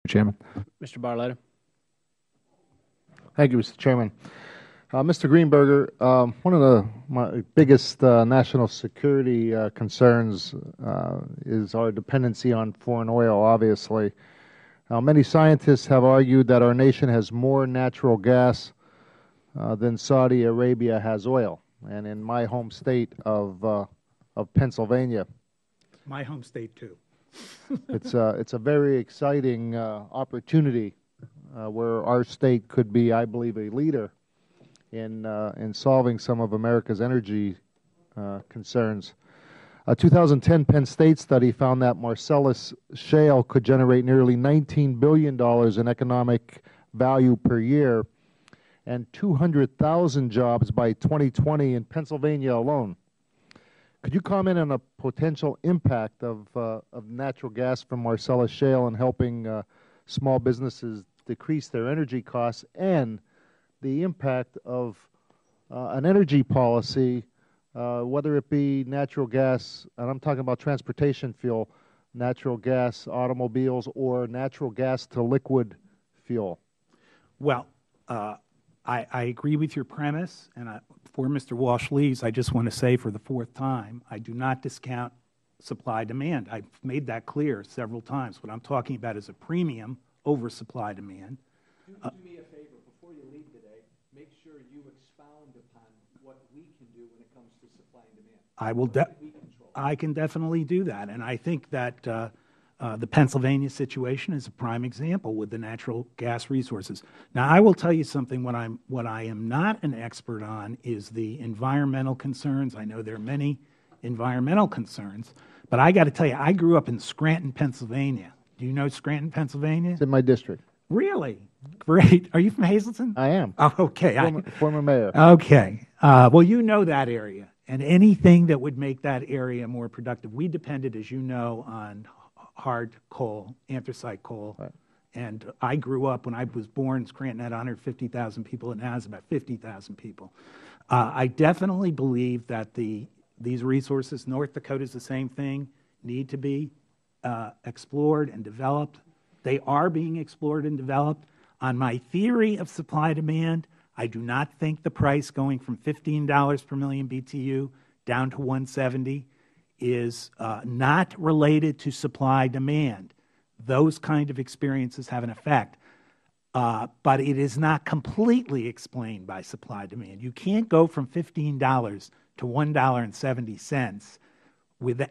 Chairman. Mr. Barletta. Thank you, Mr. Chairman. Mr. Greenberger, one of my biggest national security concerns is our dependency on foreign oil, obviously. Many scientists have argued that our nation has more natural gas than Saudi Arabia has oil. And in my home state of Pennsylvania, my home state too. it's a very exciting opportunity where our state could be, I believe, a leader in solving some of America's energy concerns. A 2010 Penn State study found that Marcellus shale could generate nearly $19 billion in economic value per year and 200,000 jobs by 2020 in Pennsylvania alone. Could you comment on a potential impact of natural gas from Marcellus shale in helping small businesses decrease their energy costs, and the impact of an energy policy, whether it be natural gas, and I'm talking about transportation fuel, natural gas automobiles, or natural gas to liquid fuel? Well, I agree with your premise, and before Mr. Walsh leaves, I just want to say for the fourth time, I do not discount supply-demand. I've made that clear several times. What I'm talking about is a premium over supply-demand. Do me a favor, before you leave today, make sure you expound upon what we can do when it comes to supply and demand. I can definitely do that, and I think that the Pennsylvania situation is a prime example with the natural gas resources. Now, I will tell you something. What I am not an expert on is the environmental concerns. I know there are many environmental concerns, but I got to tell you, I grew up in Scranton, Pennsylvania. Do you know Scranton, Pennsylvania? It's in my district. Really? Great. Are you from Hazleton? I am. Oh, okay. Former mayor. Okay. Well, you know that area, and anything that would make that area more productive. We depended, as you know, on hard coal, anthracite coal. Right. And I grew up, when I was born, Scranton had 150,000 people, and now it's about 50,000 people. I definitely believe that these resources, North Dakota is the same thing, need to be explored and developed. They are being explored and developed. On my theory of supply-demand, I do not think the price going from $15 per million BTU down to $170 is not related to supply-demand. Those kind of experiences have an effect, but it is not completely explained by supply-demand. You can't go from $15 to $1.70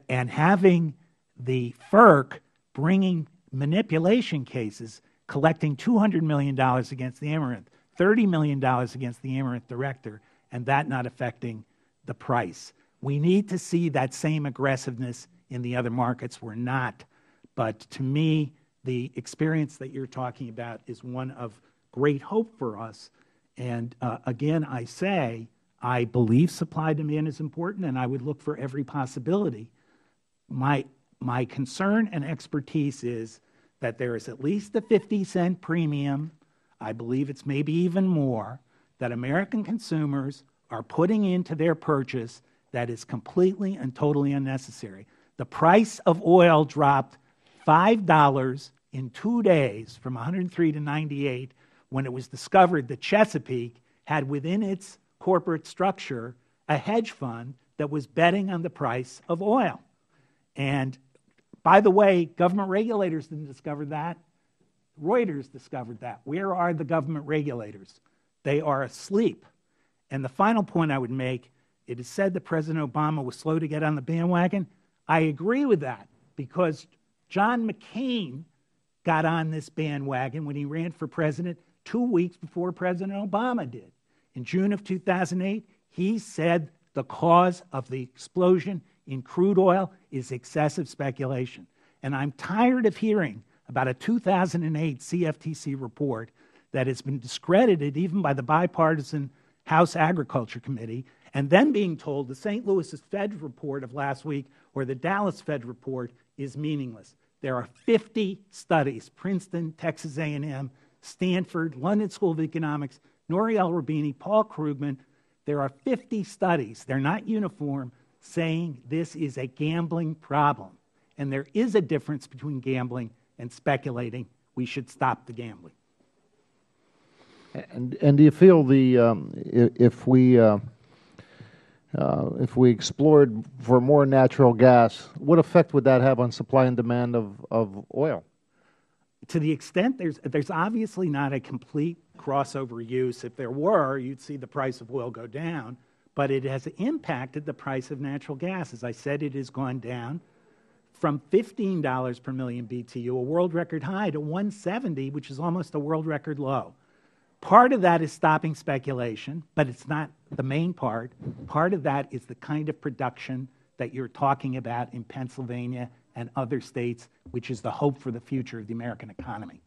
and having the FERC bringing manipulation cases, collecting $200 million against the Amaranth, $30 million against the Amaranth director, and that not affecting the price. We need to see that same aggressiveness in the other markets. We're not. But to me, the experience that you're talking about is one of great hope for us. And again, I say, I believe supply-demand is important, and I would look for every possibility. My concern and expertise is that there is at least a 50-cent premium, I believe it's maybe even more, that American consumers are putting into their purchase that is completely and totally unnecessary. The price of oil dropped $5 in 2 days from 103 to 98 when it was discovered that Chesapeake had within its corporate structure a hedge fund that was betting on the price of oil. And by the way, government regulators didn't discover that. Reuters discovered that. Where are the government regulators? They are asleep. And the final point I would make, it is said that President Obama was slow to get on the bandwagon. I agree with that, because John McCain got on this bandwagon when he ran for president 2 weeks before President Obama did. In June of 2008, he said the cause of the explosion in crude oil is excessive speculation. And I'm tired of hearing about a 2008 CFTC report that has been discredited even by the bipartisan House Agriculture Committee, and then being told the St. Louis Fed report of last week or the Dallas Fed report is meaningless. There are 50 studies, Princeton, Texas A&M, Stanford, London School of Economics, Nouriel Roubini, Paul Krugman. There are 50 studies, they're not uniform, saying this is a gambling problem. And there is a difference between gambling and speculating. we should stop the gambling. And do you feel if we explored for more natural gas, what effect would that have on supply and demand of oil? To the extent there's obviously not a complete crossover use. If there were, you'd see the price of oil go down, but it has impacted the price of natural gas. As I said, it has gone down from $15 per million BTU, a world record high, to $170, which is almost a world record low. Part of that is stopping speculation, but it's not the main part. Part of that is the kind of production that you're talking about in Pennsylvania and other states, which is the hope for the future of the American economy.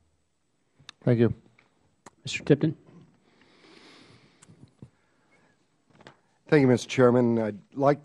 Thank you. Mr. Tipton. Thank you, Mr. Chairman. I'd like to